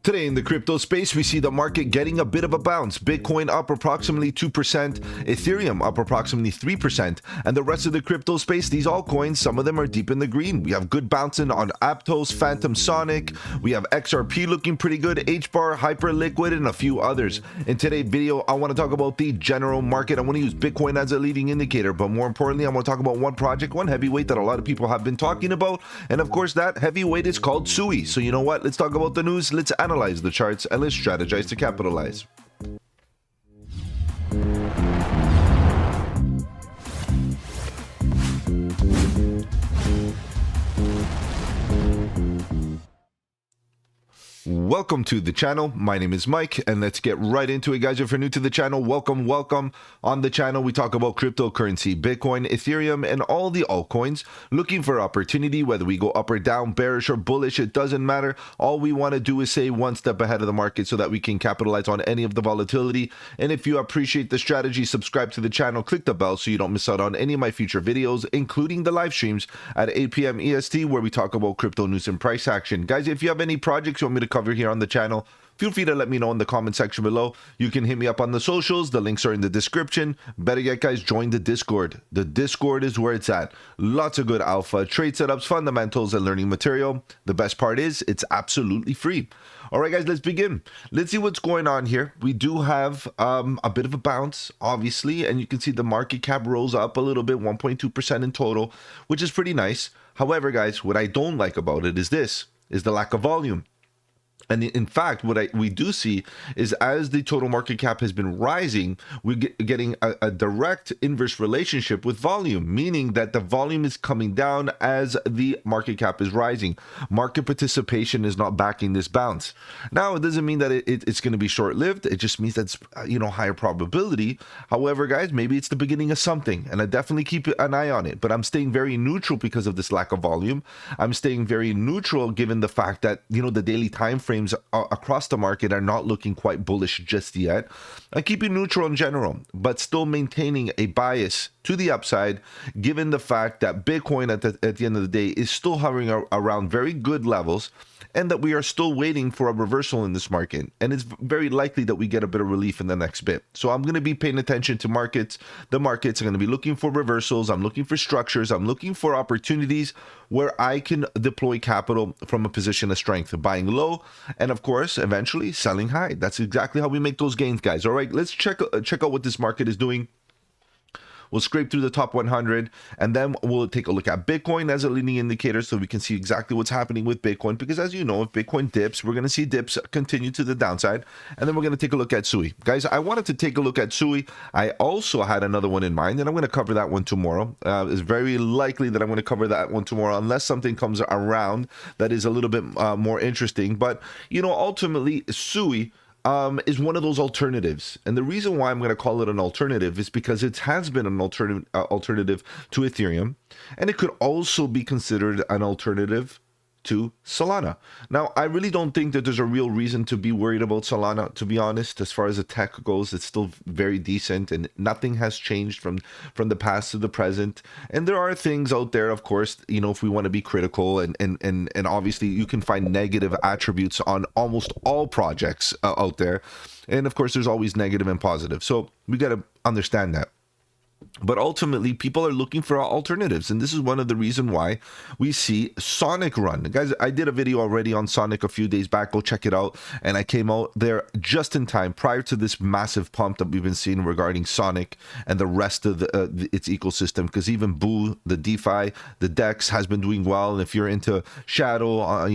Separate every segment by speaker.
Speaker 1: Today in the crypto space, we see the market getting a bit of a bounce. Bitcoin up approximately 2%, Ethereum up approximately 3%, and the rest of the crypto space, these altcoins, some of them are deep in the green. We have good bouncing on Aptos, Phantom Sonic, we have XRP looking pretty good, HBAR, Hyperliquid, and a few others. In today's video, I want to talk about the general market. I want to use Bitcoin as a leading indicator, but more importantly, I want to talk about one project, one heavyweight that a lot of people have been talking about, and of course, that heavyweight is called SUI. So you know what? Let's talk about the news, let's analyze the charts, and let's strategize to capitalize. Welcome to the channel. My name is Mike, and let's get right into it, guys. If you're new to the channel, welcome. On the channel, we talk about cryptocurrency, Bitcoin, Ethereum, and all the altcoins. Looking for opportunity, whether we go up or down, bearish or bullish, it doesn't matter. All we want to do is stay one step ahead of the market so that we can capitalize on any of the volatility. And if you appreciate the strategy, subscribe to the channel, click the bell so you don't miss out on any of my future videos, including the live streams at 8 p.m. EST, where we talk about crypto news and price action. Guys, if you have any projects you want me to cover here on the channel, feel free to let me know in the comment section below. You can hit me up on the socials. The links are in the description. Better yet, guys, join the Discord. The Discord is where it's at. Lots of good alpha, trade setups, fundamentals, and learning material. The best part is it's absolutely free. All right, guys, let's begin. Let's see what's going on here. We do have a bit of a bounce, obviously, and you can see the market cap rose up a little bit, 1.2% in total, which is pretty nice. However, guys, what I don't like about it is the lack of volume. And in fact, what we do see is as the total market cap has been rising, we're getting a direct inverse relationship with volume, meaning that the volume is coming down as the market cap is rising. Market participation is not backing this bounce. Now, it doesn't mean that it's going to be short-lived. It just means that's, higher probability. However, guys, maybe it's the beginning of something, and I definitely keep an eye on it. But I'm staying very neutral because of this lack of volume. I'm staying very neutral given the fact that, the daily time frame across the market are not looking quite bullish just yet. I keep it neutral in general, but still maintaining a bias to the upside, given the fact that Bitcoin at the end of the day is still hovering around very good levels, and that we are still waiting for a reversal in this market. And it's very likely that we get a bit of relief in the next bit. So I'm going to be paying attention to markets. The markets are going to be looking for reversals. I'm looking for structures. I'm looking for opportunities where I can deploy capital from a position of strength, buying low, and of course, eventually selling high. That's exactly how we make those gains, guys. All right, let's check out what this market is doing. We'll scrape through the top 100, and then we'll take a look at Bitcoin as a leading indicator so we can see exactly what's happening with Bitcoin. Because as you know, if Bitcoin dips, we're going to see dips continue to the downside, and then we're going to take a look at SUI. Guys, I wanted to take a look at SUI. I also had another one in mind, and I'm going to cover that one tomorrow. It's very likely that I'm going to cover that one tomorrow unless something comes around that is a little bit more interesting. But, ultimately, SUI is one of those alternatives, and the reason why I'm going to call it an alternative is because it has been an alternative to Ethereum, and it could also be considered an alternative to Solana. Now, I really don't think that there's a real reason to be worried about Solana, to be honest. As far as the tech goes, it's still very decent, and nothing has changed from the past to the present. And there are things out there, of course, if we want to be critical, and obviously you can find negative attributes on almost all projects out there. And of course, there's always negative and positive. So we got to understand that. But ultimately, people are looking for alternatives, and this is one of the reasons why we see Sonic run. Guys, I did a video already on Sonic a few days back. Go check it out. And I came out there just in time prior to this massive pump that we've been seeing regarding Sonic and the rest of its ecosystem, because even Boo, the DeFi, the DEX has been doing well. And if you're into Shadow,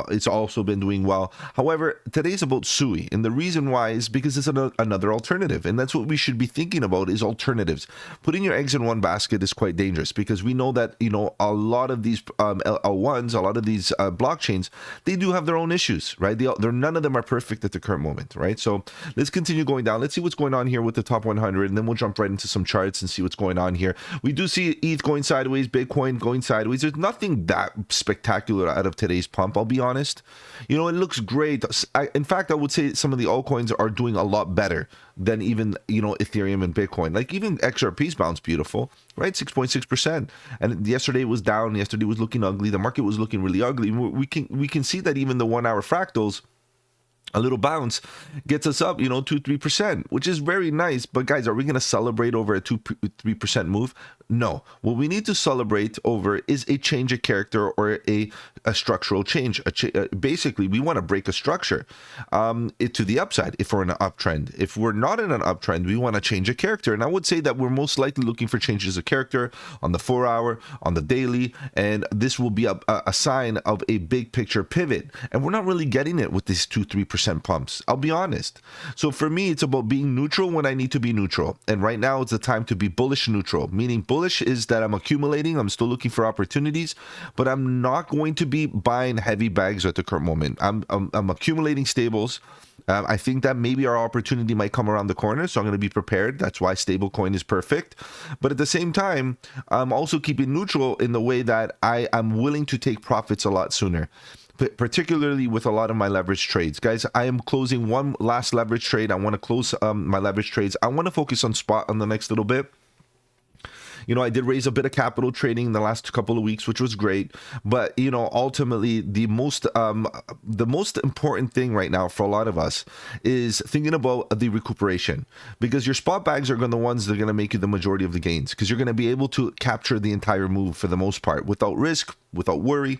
Speaker 1: it's also been doing well. However, today's about SUI, and the reason why is because it's another alternative, and that's what we should be thinking about is alternatives. Putting your eggs in one basket is quite dangerous, because we know that, a lot of these L1s, a lot of these blockchains, they do have their own issues, right? None of them are perfect at the current moment, right? So let's continue going down. Let's see what's going on here with the top 100, and then we'll jump right into some charts and see what's going on here. We do see ETH going sideways, Bitcoin going sideways. There's nothing that spectacular out of today's pump, I'll be honest. It looks great. In fact, I would say some of the altcoins are doing a lot better than even, Ethereum and Bitcoin. Like even XRP's bounced beautiful, right? 6.6%. And yesterday it was down. Yesterday was looking ugly. The market was looking really ugly. We can see that even the 1 hour fractals A little bounce gets us up, 2-3%, which is very nice. But guys, are we going to celebrate over a 2-3% move? No. What we need to celebrate over is a change of character or a structural change. Basically, we want to break a structure to the upside if we're in an uptrend. If we're not in an uptrend, we want to change a character. And I would say that we're most likely looking for changes of character on the 4-hour, on the daily, and this will be a sign of a big picture pivot. And we're not really getting it with these 2-3% pumps. I'll be honest. So for me, it's about being neutral when I need to be neutral. And right now, it's the time to be bullish neutral, meaning bullish is that I'm accumulating. I'm still looking for opportunities, but I'm not going to be buying heavy bags at the current moment. I'm accumulating stables. I think that maybe our opportunity might come around the corner, so I'm going to be prepared. That's why stablecoin is perfect. But at the same time, I'm also keeping neutral in the way that I am willing to take profits a lot sooner, particularly with a lot of my leverage trades. Guys, I am closing one last leverage trade. I want to close my leverage trades. I want to focus on spot on the next little bit. I did raise a bit of capital trading in the last couple of weeks, which was great. But, ultimately, the most important thing right now for a lot of us is thinking about the recuperation, because your spot bags are the ones that are going to make you the majority of the gains, because you're going to be able to capture the entire move for the most part without risk, without worry.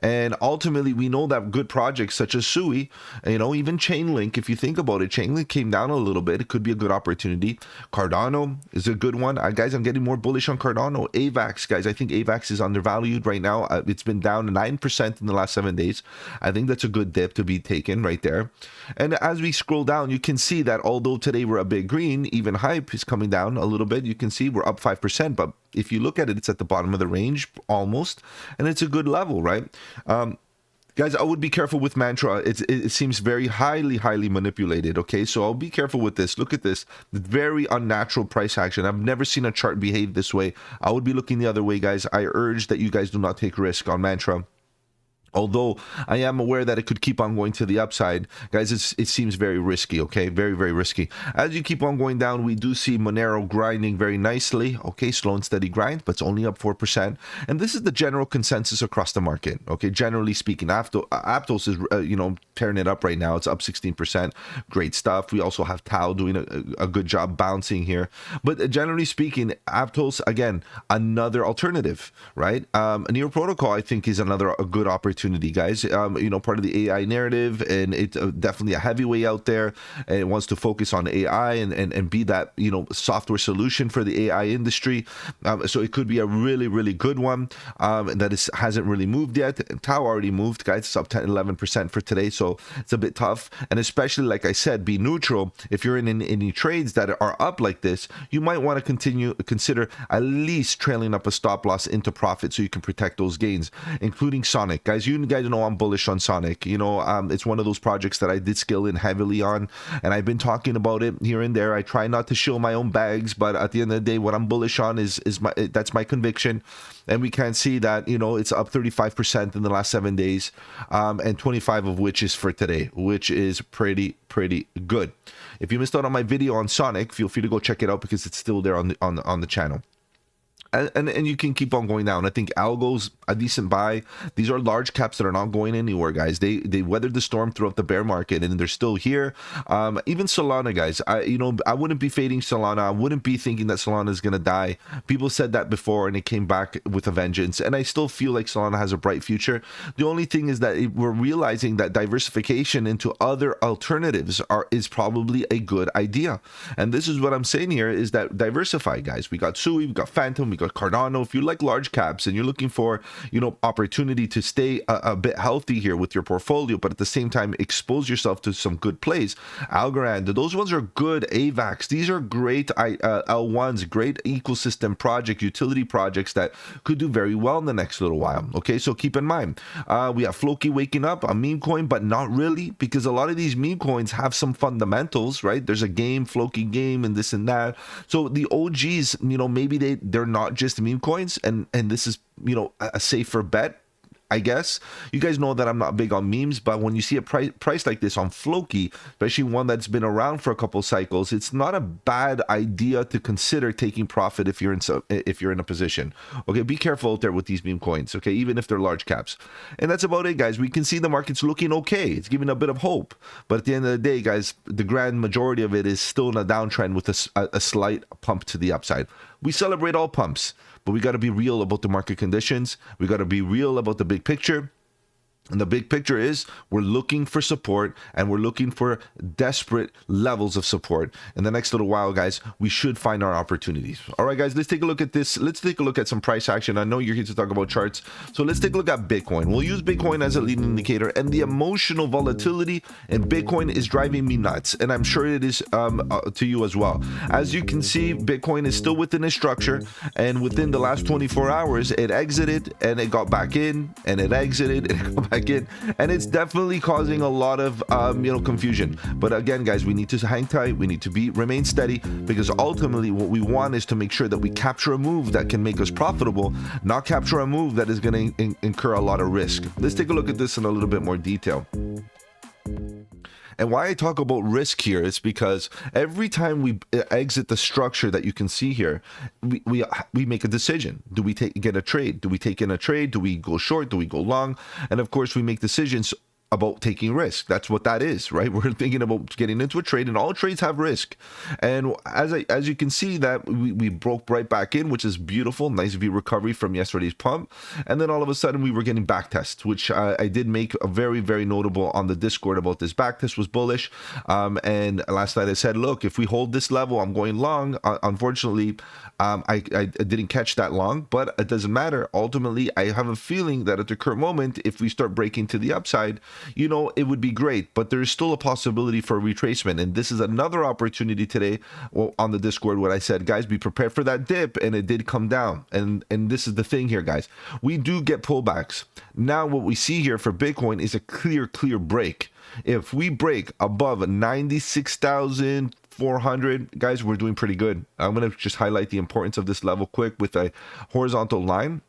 Speaker 1: And ultimately, we know that good projects such as SUI, even Chainlink, if you think about it, Chainlink came down a little bit. It could be a good opportunity. Cardano is a good one. Guys, I'm getting more bullish on Cardano. AVAX, guys, I think AVAX is undervalued right now. It's been down 9% in the last 7 days. I think that's a good dip to be taken right there. And as we scroll down, you can see that although today we're a bit green, even hype is coming down a little bit. You can see we're up 5%, but if you look at it, it's at the bottom of the range almost, and it's a good level, right? Guys, I would be careful with Mantra. It seems very highly manipulated, okay? So I'll be careful with this. Look at this. Very unnatural price action. I've never seen a chart behave this way. I would be looking the other way, guys. I urge that you guys do not take risk on Mantra. Although I am aware that it could keep on going to the upside, guys, it seems very risky, okay? Very, very risky. As you keep on going down, we do see Monero grinding very nicely, okay? Slow and steady grind, but it's only up 4%. And this is the general consensus across the market, okay? Generally speaking, Aptos is, tearing it up right now. It's up 16%. Great stuff. We also have Tau doing a good job bouncing here. But generally speaking, Aptos, again, another alternative, right? Neo Protocol, I think, is a good opportunity, guys. Part of the AI narrative, and it's definitely a heavyweight out there, and it wants to focus on AI and be that software solution for the AI industry. So it could be a really good one that hasn't really moved yet. Tau already moved, guys. It's up 10-11% for today, so it's a bit tough. And especially, like I said, be neutral. If you're in any trades that are up like this, you might want to consider at least trailing up a stop loss into profit so you can protect those gains, including Sonic, guys. You guys know I'm bullish on Sonic. It's one of those projects that I did skill in heavily on, and I've been talking about it here and there. I try not to show my own bags, but at the end of the day, what I'm bullish on that's my conviction. And we can see that it's up 35% in the last 7 days, and 25 of which is for today, which is pretty good. If you missed out on my video on Sonic, feel free to go check it out because it's still there on the channel. And you can keep on going down. I think Algo's a decent buy. These are large caps that are not going anywhere, guys. They weathered the storm throughout the bear market, and they're still here. Even Solana, guys. I wouldn't be fading Solana. I wouldn't be thinking that Solana is gonna die. People said that before, and it came back with a vengeance. And I still feel like Solana has a bright future. The only thing is that we're realizing that diversification into other alternatives is probably a good idea. And this is what I'm saying here: is that diversify, guys. We got SUI, we got Phantom, we got Cardano. If you like large caps and you're looking for opportunity to stay a bit healthy here with your portfolio, but at the same time expose yourself to some good plays, Algorand, those ones are good. AVAX, these are great L1s, great ecosystem project, utility projects that could do very well in the next little while. Okay, so keep in mind, we have Floki waking up, a meme coin, but not really, because a lot of these meme coins have some fundamentals, right? There's a game, Floki game, and this and that. So the OGs, maybe they're not just meme coins, and this is a safer bet. I guess. You guys know that I'm not big on memes, but when you see a price like this on Floki, especially one that's been around for a couple cycles, it's not a bad idea to consider taking profit if you're in a position. Okay, be careful out there with these meme coins, okay, even if they're large caps. And that's about it, guys. We can see the market's looking okay. It's giving a bit of hope. But at the end of the day, guys, the grand majority of it is still in a downtrend with a slight pump to the upside. We celebrate all pumps, but we got to be real about the market conditions. We got to be real about the big picture. And the big picture is we're looking for support, and we're looking for desperate levels of support. In the next little while, guys, we should find our opportunities. All right, guys, let's take a look at this. Let's take a look at some price action. I know you're here to talk about charts, so let's take a look at Bitcoin. We'll use Bitcoin as a leading indicator, and the emotional volatility in Bitcoin is driving me nuts, and I'm sure it is to you as well. As you can see, Bitcoin is still within a structure, and within the last 24 hours, it exited, and it got back in, and it exited, and it got back in, and it's definitely causing a lot of confusion. But again, guys, we need to hang tight. We need to remain steady, because ultimately what we want is to make sure that we capture a move that can make us profitable, not capture a move that is going to incur a lot of risk. Let's take a look at this in a little bit more detail. And why I talk about risk here is because every time we exit the structure that you can see here, we make a decision. Do we get a trade? Do we take in a trade? Do we go short? Do we go long? And of course, we make decisions about taking risk. That's what that is, right? We're thinking about getting into a trade, and all trades have risk. And as you can see, that we broke right back in, which is beautiful. Nice V recovery from yesterday's pump. And then all of a sudden we were getting back tests, which I did make a very, very notable on the Discord about this back test was bullish. And last night I said, look, if we hold this level, I'm going long. Unfortunately, I didn't catch that long, but it doesn't matter. Ultimately, I have a feeling that at the current moment, if we start breaking to the upside, it would be great, but there's still a possibility for retracement. And this is another opportunity today on the Discord where I said, guys, be prepared for that dip, and it did come down. And this is the thing here, guys. We do get pullbacks. Now what we see here for Bitcoin is a clear break. If we break above 96,400, guys, we're doing pretty good. I'm going to just highlight the importance of this level quick with a horizontal line.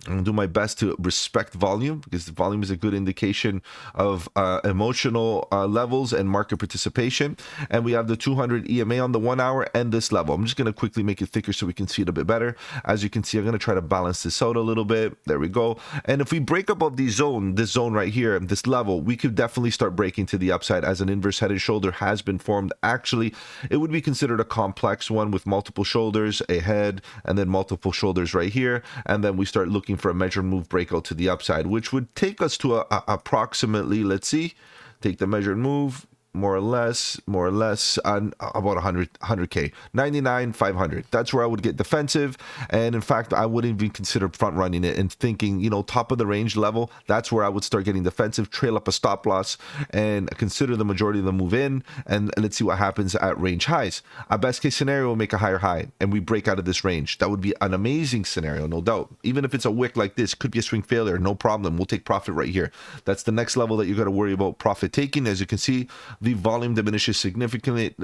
Speaker 1: I'm going to do my best to respect volume, because the volume is a good indication of emotional levels and market participation. And we have the 200 EMA on the 1 hour and this level. I'm just going to quickly make it thicker so we can see it a bit better. As you can see, I'm going to try to balance this out a little bit. There we go. And if we break above this zone right here, this level, we could definitely start breaking to the upside, as an inverse head and shoulder has been formed. Actually, it would be considered a complex one with multiple shoulders, a head, and then multiple shoulders right here. And then we start looking for a measured move breakout to the upside, which would take us to approximately, let's see, take the measured move, more or less about 100k, 99,500. That's where I would get defensive. And in fact, I wouldn't even consider front running it and thinking, top of the range level. That's where I would start getting defensive, trail up a stop loss, and consider the majority of the move in. And let's see what happens at range highs. A best case scenario, we'll make a higher high and we break out of this range. That would be an amazing scenario, no doubt. Even if it's a wick like this, could be a swing failure, no problem. We'll take profit right here. That's the next level that you got to worry about profit taking. As you can see, the volume diminishes significantly.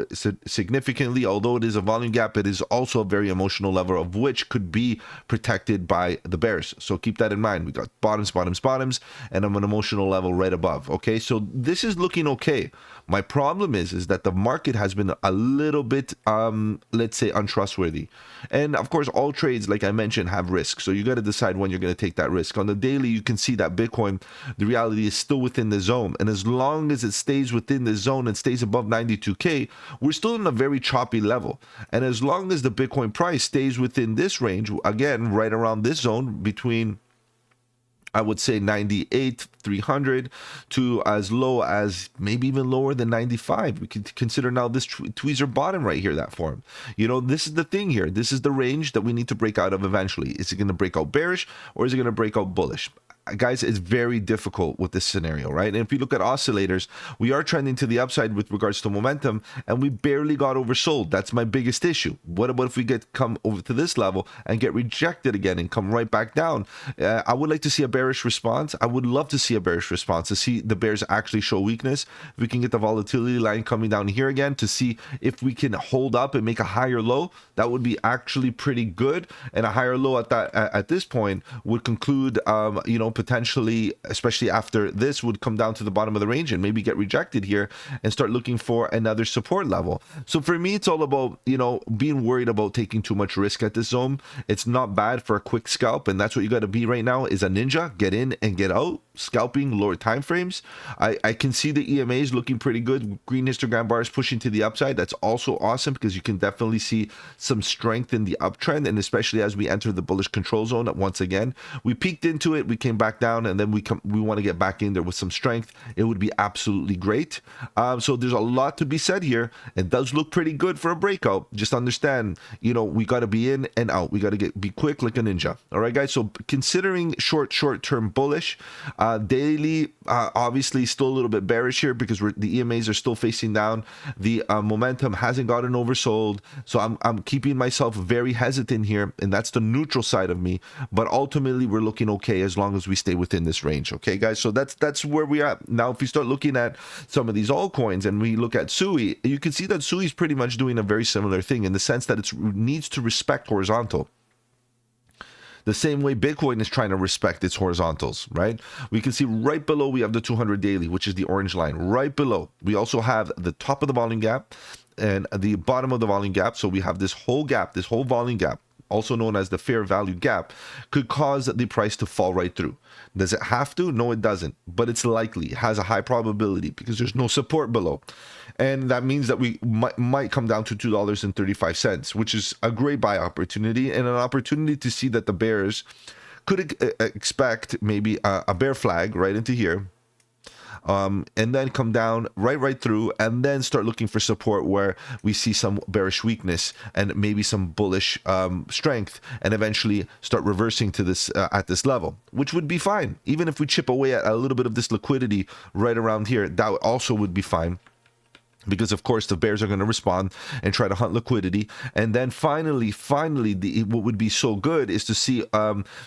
Speaker 1: Although it is a volume gap, it is also a very emotional level, of which could be protected by the bears. So keep that in mind. We got bottoms, and an emotional level right above. Okay, so this is looking okay. My problem is that the market has been a little bit, let's say, untrustworthy. And of course, all trades, like I mentioned, have risk. So you got to decide when you're going to take that risk. On the daily, you can see that Bitcoin, the reality is still within the zone. And as long as it stays within the zone and stays above 92K, we're still in a very choppy level. And as long as the Bitcoin price stays within this range, again, right around this zone between, I would say, 98,300 to as low as maybe even lower than 95. We could consider now this tweezer bottom right here that form. This is the thing here. This is the range that we need to break out of eventually. Is it going to break out bearish, or is it going to break out bullish? Guys, it's very difficult with this scenario, right? And if you look at oscillators, we are trending to the upside with regards to momentum, and we barely got oversold. That's my biggest issue. What about if we come over to this level and get rejected again and come right back down? I would like to see a bearish response. I would love to see a bearish response, to see the bears actually show weakness. If we can get the volatility line coming down here again, to see if we can hold up and make a higher low, that would be actually pretty good. And a higher low at this point would conclude, potentially, especially after this, would come down to the bottom of the range and maybe get rejected here and start looking for another support level. So for me, it's all about, being worried about taking too much risk at this zone. It's not bad for a quick scalp, and that's what you got to be right now, is a ninja. Get in and get out, scalping lower time frames. I can see the EMAs looking pretty good. Green histogram bars pushing to the upside. That's also awesome because you can definitely see some strength in the uptrend, and especially as we enter the bullish control zone once again. We peaked into it, we came back down, and then we want to get back in there with some strength. It would be absolutely great. So there's a lot to be said here. It does look pretty good for a breakout. Just understand, we got to be in and out. We got to be quick like a ninja. All right, guys. So considering short-term bullish, daily obviously still a little bit bearish here because the EMAs are still facing down. The momentum hasn't gotten oversold, so I'm keeping myself very hesitant here, and that's the neutral side of me. But ultimately, we're looking okay as long as we stay within this range. Okay, guys. So that's where we are now. If you start looking at some of these altcoins and we look at SUI, you can see that SUI is pretty much doing a very similar thing in the sense that it needs to respect horizontal. The same way Bitcoin is trying to respect its horizontals, right? We can see right below we have the 200 daily, which is the orange line. Right below, we also have the top of the volume gap and the bottom of the volume gap. So we have this whole gap, this whole volume gap, also known as the fair value gap, could cause the price to fall right through. Does it have to? No, it doesn't. But it's likely. It has a high probability because there's no support below. And that means that we might come down to $2.35, which is a great buy opportunity and an opportunity to see that the bears could expect maybe a bear flag right into here. And then come down right through and then start looking for support where we see some bearish weakness and maybe some bullish strength, and eventually start reversing to this at this level, which would be fine. Even if we chip away at a little bit of this liquidity right around here, that also would be fine. Because of course the bears are going to respond and try to hunt liquidity, and then finally, what would be so good is to see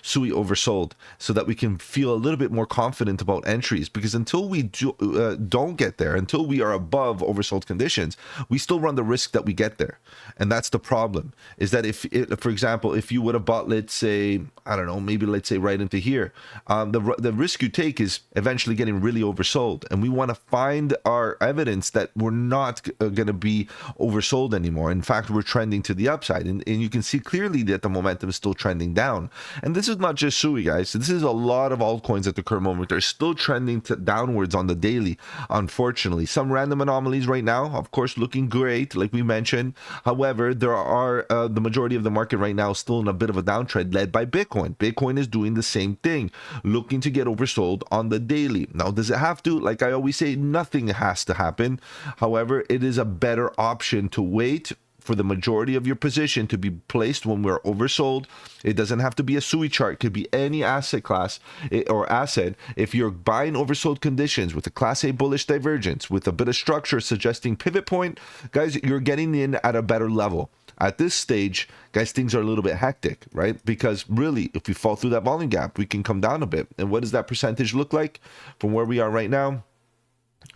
Speaker 1: SUI oversold, so that we can feel a little bit more confident about entries. Because until we don't get there, until we are above oversold conditions, we still run the risk that we get there, and that's the problem. Is that for example, if you would have bought, let's say, I don't know, maybe let's say right into here, the risk you take is eventually getting really oversold, and we want to find our evidence that we're not going to be oversold anymore. In fact, we're trending to the upside, and you can see clearly that the momentum is still trending down. And this is not just SUI, guys. This is a lot of altcoins at the current moment. They're still trending downwards on the daily, unfortunately. Some random anomalies right now, of course, looking great, like we mentioned. However, there are the majority of the market right now still in a bit of a downtrend led by Bitcoin. Bitcoin is doing the same thing, looking to get oversold on the daily. Now, does it have to? Like I always say, nothing has to happen. However, it is a better option to wait for the majority of your position to be placed when we're oversold. It doesn't have to be a SUI chart. It could be any asset class or asset. If you're buying oversold conditions with a class A bullish divergence, with a bit of structure suggesting pivot point, guys, you're getting in at a better level. At this stage, guys, things are a little bit hectic, right? Because really, if we fall through that volume gap, we can come down a bit. And what does that percentage look like from where we are right now?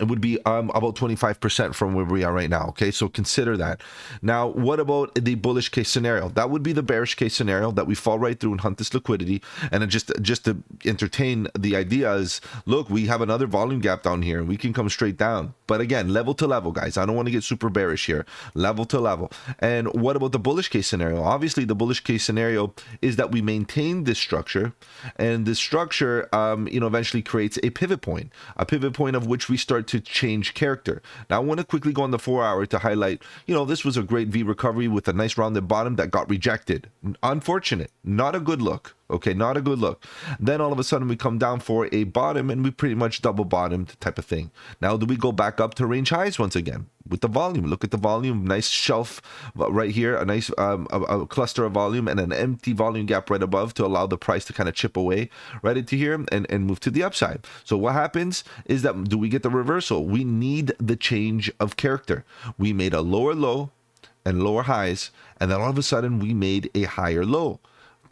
Speaker 1: It would be about 25% from where we are right now. Okay, so consider that. Now, what about the bullish case scenario? That would be the bearish case scenario, that we fall right through and hunt this liquidity. And just to entertain the idea is, look, we have another volume gap down here, and we can come straight down. But again, level to level, guys. I don't want to get super bearish here. Level to level. And what about the bullish case scenario? Obviously, the bullish case scenario is that we maintain this structure, and this structure, eventually creates a pivot point of which we start to change character. Now, I want to quickly go on the 4-hour to highlight, this was a great V recovery with a nice rounded bottom that got rejected. Unfortunate. Not a good look. Okay, not a good look. Then all of a sudden we come down for a bottom, and we pretty much double bottomed type of thing. Now, do we go back up to range highs once again with the volume? Look at the volume. Nice shelf right here, a nice a cluster of volume, and an empty volume gap right above to allow the price to kind of chip away right into here and move to the upside. So what happens is that, do we get the reversal? We need the change of character. We made a lower low and lower highs, and then all of a sudden we made a higher low.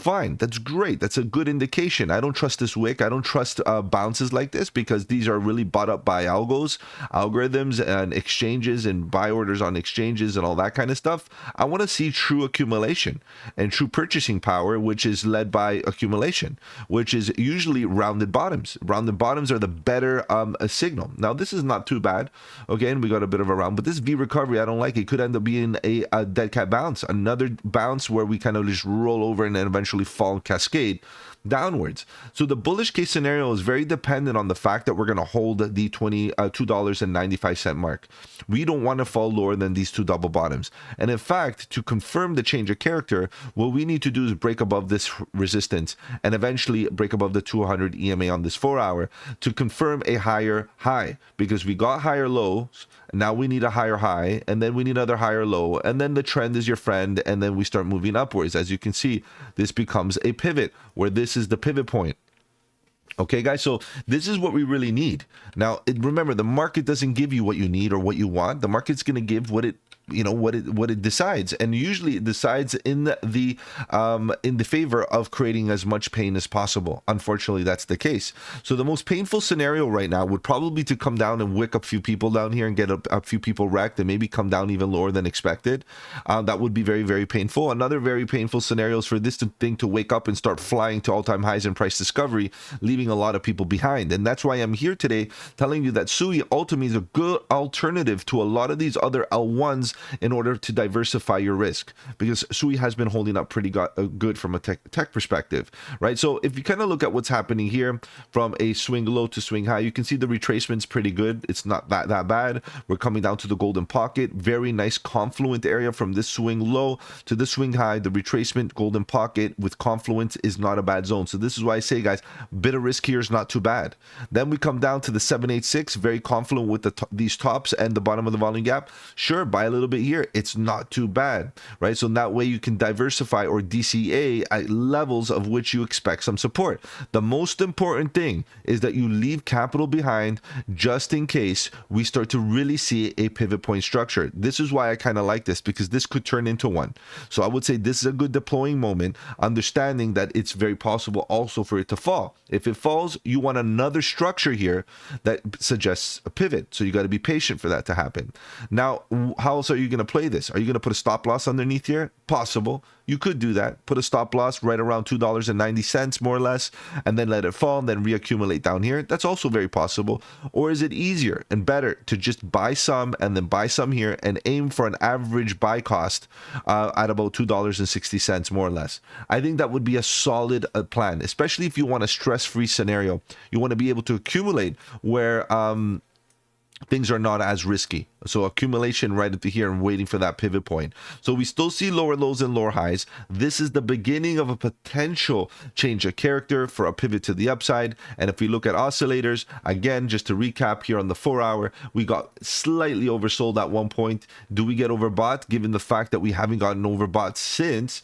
Speaker 1: fine. That's great. That's a good indication. I don't trust this wick. I don't trust bounces like this, because these are really bought up by algorithms and exchanges and buy orders on exchanges and all that kind of stuff. I want to see true accumulation and true purchasing power, which is led by accumulation, which is usually rounded bottoms. Rounded bottoms are the better signal. Now, this is not too bad. Okay, and we got a bit of a round, but this V recovery, I don't like. It could end up being a dead cat bounce, another bounce where we kind of just roll over and then eventually fall and cascade downwards. So the bullish case scenario is very dependent on the fact that we're going to hold the $2.95 mark. We don't want to fall lower than these two double bottoms. And in fact, to confirm the change of character, what we need to do is break above this resistance and eventually break above the 200 EMA on this 4-hour to confirm a higher high, because we got higher lows. Now we need a higher high, and then we need another higher low, and then the trend is your friend, and then we start moving upwards. As you can see, this becomes a pivot, where this is the pivot point. Okay, guys, so this is what we really need. Now, remember, the market doesn't give you what you need or what you want. The market's going to give what it what it decides, and usually it decides in the favor of creating as much pain as possible. Unfortunately, that's the case. So the most painful scenario right now would probably be to come down and wick a few people down here and get a few people wrecked, and maybe come down even lower than expected. That would be very, very painful. Another very painful scenario is for this thing to wake up and start flying to all-time highs in price discovery, leaving a lot of people behind. And that's why I'm here today telling you that SUI ultimately is a good alternative to a lot of these other L1s in order to diversify your risk, because SUI has been holding up pretty good from a tech perspective, right? So if you kind of look at what's happening here from a swing low to swing high, you can see the retracement's pretty good. It's not that bad. We're coming down to the golden pocket. Very nice confluent area from this swing low to the swing high. The retracement golden pocket with confluence is not a bad zone. So this is why I say, guys, bit of risk here is not too bad. Then we come down to the 786, very confluent with these tops and the bottom of the volume gap. Sure, buy a little bit here. It's not too bad, right? So that way you can diversify or DCA at levels of which you expect some support. The most important thing is that you leave capital behind just in case we start to really see a pivot point structure. This is why I kind of like this, because this could turn into one. So I would say this is a good deploying moment, understanding that it's very possible also for it to fall. If it falls, you want another structure here that suggests a pivot. So you got to be patient for that to happen. Now, how else are you going to play this? Are you going to put a stop loss underneath here? Possible. You could do that. Put a stop loss right around $2.90 more or less, and then let it fall and then reaccumulate down here. That's also very possible. Or is it easier and better to just buy some and then buy some here and aim for an average buy cost at about $2.60 more or less? I think that would be a solid plan, especially if you want a stress-free scenario. You want to be able to accumulate where things are not as risky. So accumulation right up to here and waiting for that pivot point. So we still see lower lows and lower highs. This is the beginning of a potential change of character for a pivot to the upside. And if we look at oscillators, again, just to recap here on the 4-hour, we got slightly oversold at one point. Do we get overbought given the fact that we haven't gotten overbought since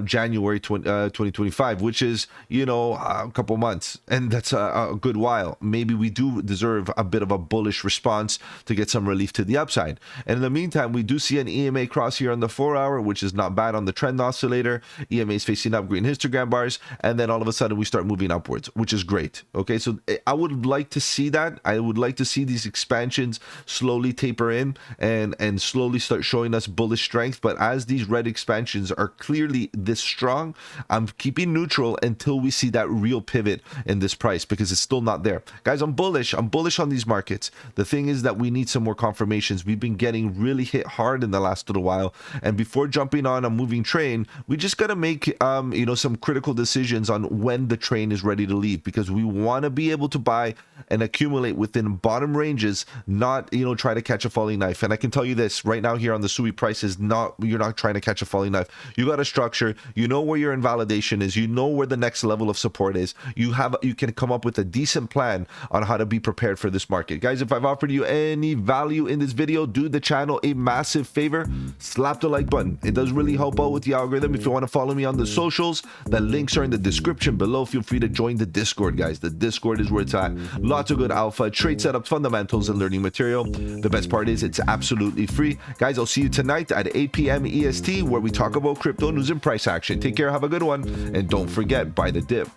Speaker 1: January 2025, which is, a couple months, and that's a good while. Maybe we do deserve a bit of a bullish response to get some relief to the upside. And in the meantime, we do see an EMA cross here on the 4-hour, which is not bad on the trend oscillator. EMA is facing up, green histogram bars, and then all of a sudden we start moving upwards, which is great. Okay, so I would like to see that. I would like to see these expansions slowly taper in and slowly start showing us bullish strength. But as these red expansions are clearly this strong, I'm keeping neutral until we see that real pivot in this price, because it's still not there. Guys, I'm bullish on these markets. The thing is that we need some more confirmations. We've been getting really hit hard in the last little while, and before jumping on a moving train, we just got to make some critical decisions on when the train is ready to leave, because we want to be able to buy and accumulate within bottom ranges, not try to catch a falling knife. And I can tell you this right now here on the SUI price is you're not trying to catch a falling knife. You got a structure, where your invalidation is, where the next level of support is. You can come up with a decent plan on how to be prepared for this market. Guys, if I've offered offered you any value in this video, do the channel a massive favor, slap the like button. It does really help out with the algorithm. If you want to follow me on the socials, the links are in the description below. Feel free to join the Discord, guys. The Discord is where it's at. Lots of good alpha, trade setup, fundamentals, and learning material. The best part is it's absolutely free. Guys, I'll see you tonight at 8 p.m. EST, where we talk about crypto news and price action. Take care, have a good one, and don't forget, buy the dip.